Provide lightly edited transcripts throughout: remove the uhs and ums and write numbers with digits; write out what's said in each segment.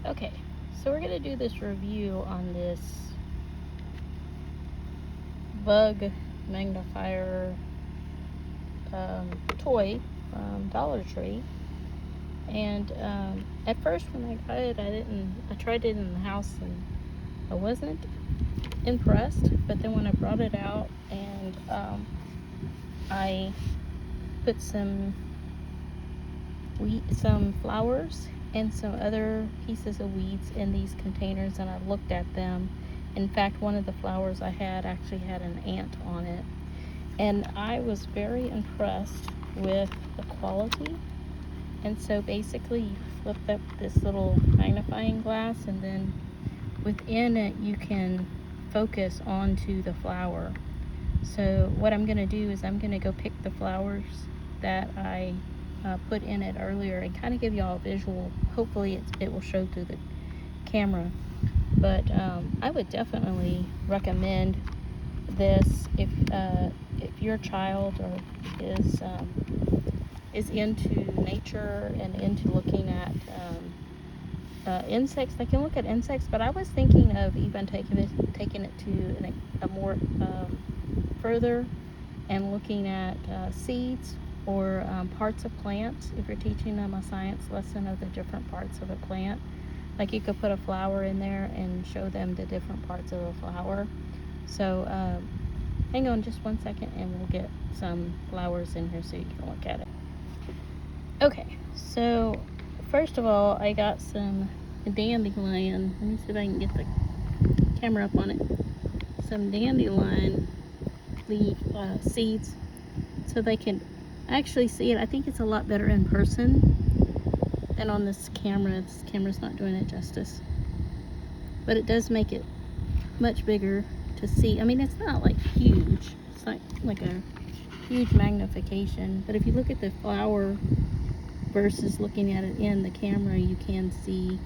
Okay, so we're going to do this review on this bug magnifier toy from Dollar Tree. And at first when I got it, I tried it in the house and I wasn't impressed. But then when I brought it out and I put some flowers and some other pieces of weeds in these containers, and I looked at them. In fact, one of the flowers I had actually had an ant on it, and I was very impressed with the quality. And so basically you flip up this little magnifying glass, and then within it you can focus onto the flower. So what I'm going to do is I'm going to go pick the flowers that I put in it earlier and kind of give y'all a visual. Hopefully it will show through the camera. But I would definitely recommend this if your child is into nature and into looking at insects. They can look at insects, but I was thinking of even taking it to a more further and looking at seeds or parts of plants. If you're teaching them a science lesson of the different parts of a plant, like you could put a flower in there and show them the different parts of the flower. So hang on just 1 second and we'll get some flowers in here so you can look at it. Okay, so first of all, I got some dandelion. Let me see if I can get the camera up on it. Some dandelion leaf seeds, so they can actually see it. I think it's a lot better in person than on this camera. This camera's not doing it justice, but it does make it much bigger to see. I mean, it's not like huge. It's not like a huge magnification, but if you look at the flower versus looking at it in the camera, you can see.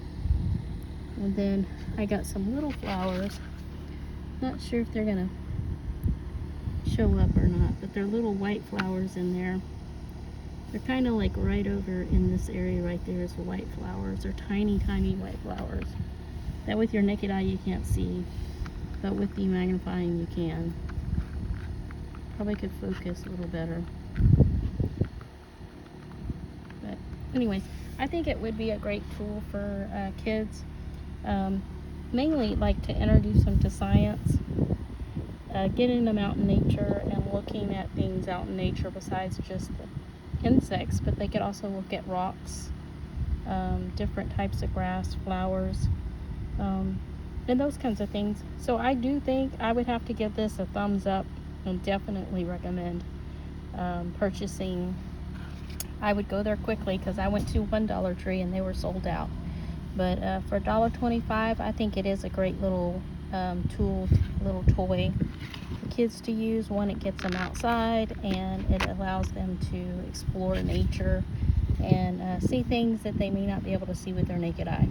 And then I got some little flowers. Not sure if they're gonna show up or not, but they're little white flowers in there. They're kind of like right over in this area right there is the white flowers. They're tiny white flowers that with your naked eye you can't see, but with the magnifying you can. Probably could focus a little better. But anyways, I think it would be a great tool for kids, mainly like to introduce them to science, getting them out in nature and looking at things out in nature besides just the insects. But they could also look at rocks, different types of grass, flowers, and those kinds of things. So I do think I would have to give this a thumbs up and definitely recommend purchasing. I would go there quickly because I went to one Dollar Tree and they were sold out. But for $1.25, I think it is a great little tool, little toy for kids to use. One, it gets them outside and it allows them to explore nature and see things that they may not be able to see with their naked eye.